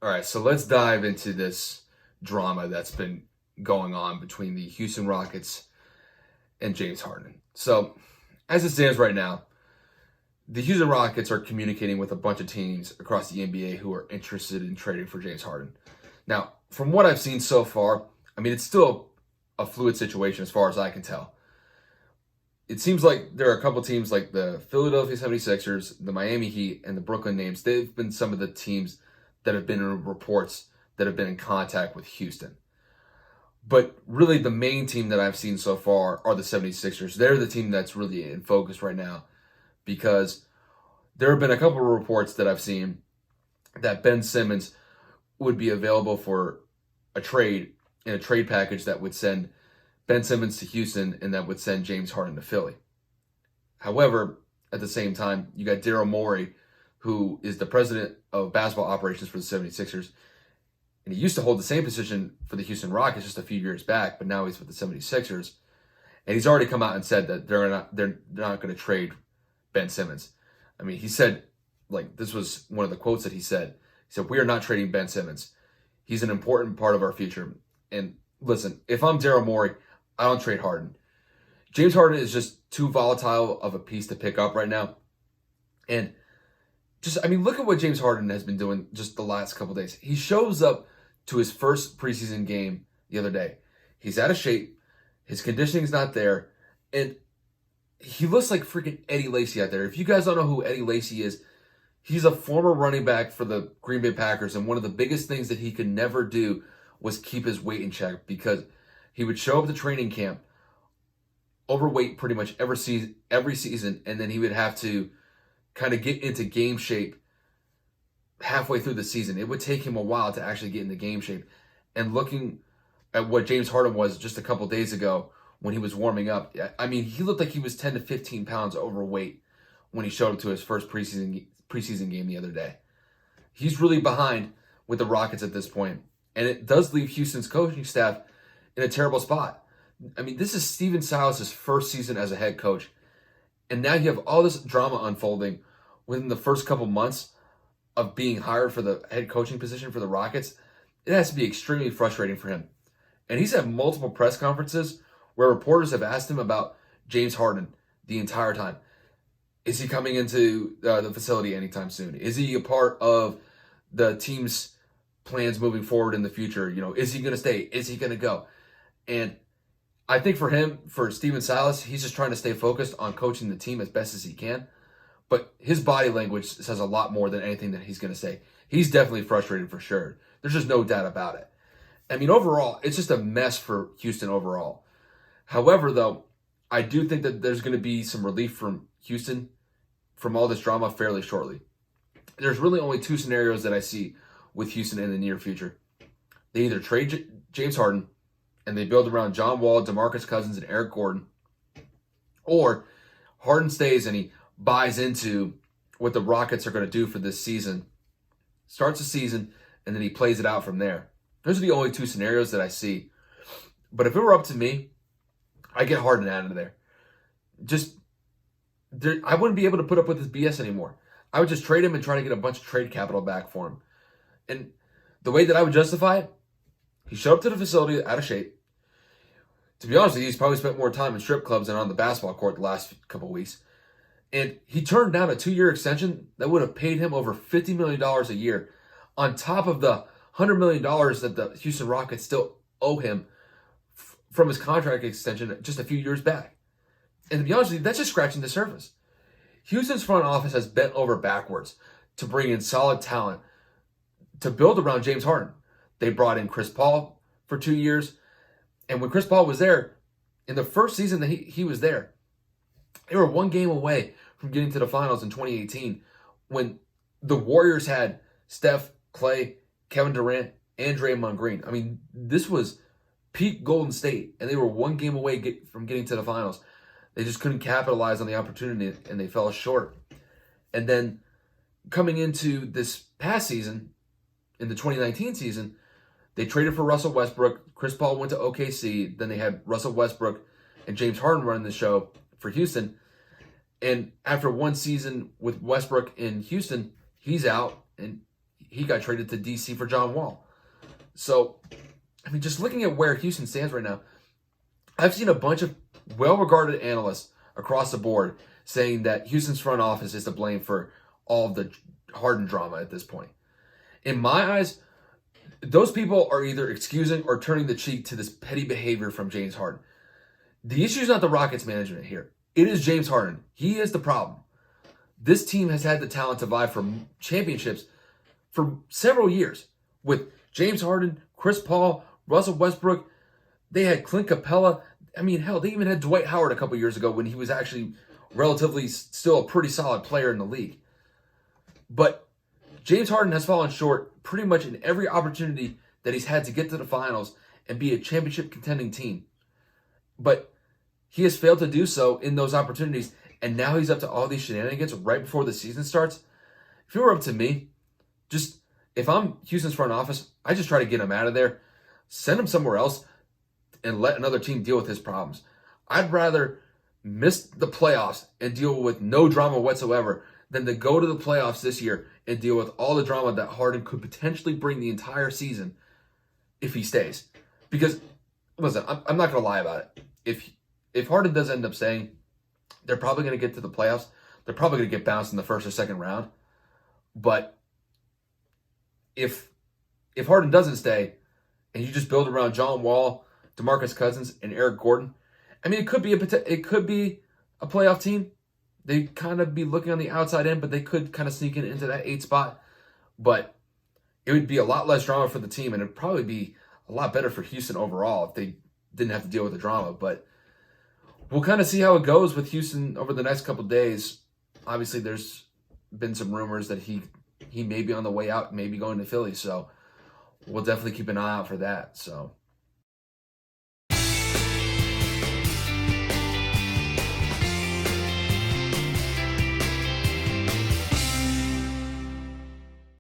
All right, so let's dive into this drama that's been going on between the Houston Rockets and James Harden. So, as it stands right now, the Houston Rockets are communicating with a bunch of teams across the NBA who are interested in trading for James Harden. Now, from what I've seen so far, I mean, it's still a fluid situation as far as I can tell. It seems like there are a couple teams like the Philadelphia 76ers, the Miami Heat, and the Brooklyn Names. They've been some of the teams that have been in reports that have been in contact with Houston. But really, the main team that I've seen so far are the 76ers. They're the team that's really in focus right now because there have been a couple of reports that I've seen that Ben Simmons would be available for a trade in a trade package that would send Ben Simmons to Houston and that would send James Harden to Philly. However, at the same time, you got Daryl Morey, who is the president of basketball operations for the 76ers. And he used to hold the same position for the Houston Rockets just a few years back, but now he's with the 76ers. And he's already come out and said that they're not going to trade Ben Simmons. I mean, he said, like, this was one of the quotes that he said. He said, "We are not trading Ben Simmons. He's an important part of our future." And listen, if I'm Daryl Morey, I don't trade Harden. James Harden is just too volatile of a piece to pick up right now. And look at what James Harden has been doing just the last couple of days. He shows up to his first preseason game the other day. He's out of shape. His conditioning's not there. And he looks like freaking Eddie Lacy out there. If you guys don't know who Eddie Lacy is, he's a former running back for the Green Bay Packers. And one of the biggest things that he could never do was keep his weight in check because he would show up to training camp overweight pretty much every season, and then he would have to kind of get into game shape halfway through the season. It would take him a while to actually get into game shape. And looking at what James Harden was just a couple days ago when he was warming up, I mean, he looked like he was 10 to 15 pounds overweight when he showed up to his first preseason game the other day. He's really behind with the Rockets at this point, and it does leave Houston's coaching staff in a terrible spot. I mean, this is Stephen Silas' first season as a head coach, and now you have all this drama unfolding within the first couple months of being hired for the head coaching position for the Rockets. It has to be extremely frustrating for him. And he's had multiple press conferences where reporters have asked him about James Harden the entire time. Is he coming into the facility anytime soon? Is he a part of the team's plans moving forward in the future? You know, is he going to stay? Is he going to go? And I think for him, for Stephen Silas, he's just trying to stay focused on coaching the team as best as he can. But his body language says a lot more than anything that he's going to say. He's definitely frustrated for sure. There's just no doubt about it. I mean, overall, it's just a mess for Houston overall. However, though, I do think that there's going to be some relief from Houston from all this drama fairly shortly. There's really only two scenarios that I see with Houston in the near future. They either trade James Harden and they build around John Wall, DeMarcus Cousins, and Eric Gordon, or Harden stays and he buys into what the Rockets are going to do for this season, starts the season, and then he plays it out from there. Those are the only two scenarios that I see. But if it were up to me, I get Harden out of there. I wouldn't be able to put up with this BS anymore. I would just trade him and try to get a bunch of trade capital back for him. And the way that I would justify it, he showed up to the facility out of shape. To be honest with you, he's probably spent more time in strip clubs than on the basketball court the last couple of weeks. And he turned down a 2-year extension that would have paid him over $50 million a year on top of the $100 million that the Houston Rockets still owe him from his contract extension just a few years back. And to be honest with you, that's just scratching the surface. Houston's front office has bent over backwards to bring in solid talent to build around James Harden. They brought in Chris Paul for 2 years. And when Chris Paul was there, in the first season that he was there, they were one game away from getting to the finals in 2018 when the Warriors had Steph, Clay, Kevin Durant, and Draymond Green. I mean, this was peak Golden State, and they were one game away from getting to the finals. They just couldn't capitalize on the opportunity, and they fell short. And then coming into this past season, in the 2019 season, they traded for Russell Westbrook. Chris Paul went to OKC. Then they had Russell Westbrook and James Harden running the show for Houston. And after one season with Westbrook in Houston, he's out. And he got traded to DC for John Wall. So, I mean, just looking at where Houston stands right now, I've seen a bunch of well-regarded analysts across the board saying that Houston's front office is to blame for all of the Harden drama at this point. In my eyes, those people are either excusing or turning the cheek to this petty behavior from James Harden. The issue is not the Rockets' management here. It is James Harden. He is the problem. This team has had the talent to vie for championships for several years. With James Harden, Chris Paul, Russell Westbrook, they had Clint Capella. I mean, hell, they even had Dwight Howard a couple years ago when he was actually relatively still a pretty solid player in the league. But James Harden has fallen short pretty much in every opportunity that he's had to get to the finals and be a championship contending team. But he has failed to do so in those opportunities, and now he's up to all these shenanigans right before the season starts. If it were up to me, just if I'm Houston's front office, I just try to get him out of there, send him somewhere else, and let another team deal with his problems. I'd rather miss the playoffs and deal with no drama whatsoever than to go to the playoffs this year and deal with all the drama that Harden could potentially bring the entire season if he stays. Because, listen, I'm not going to lie about it. If Harden does end up staying, they're probably going to get to the playoffs. They're probably going to get bounced in the first or second round. But if Harden doesn't stay and you just build around John Wall, DeMarcus Cousins, and Eric Gordon, I mean, it could be a playoff team. They kind of be looking on the outside end, but they could kind of sneak into that 8 spot. But it would be a lot less drama for the team, and it'd probably be a lot better for Houston overall if they didn't have to deal with the drama. But we'll kind of see how it goes with Houston over the next couple of days. Obviously, there's been some rumors that he may be on the way out, maybe going to Philly. So we'll definitely keep an eye out for that. So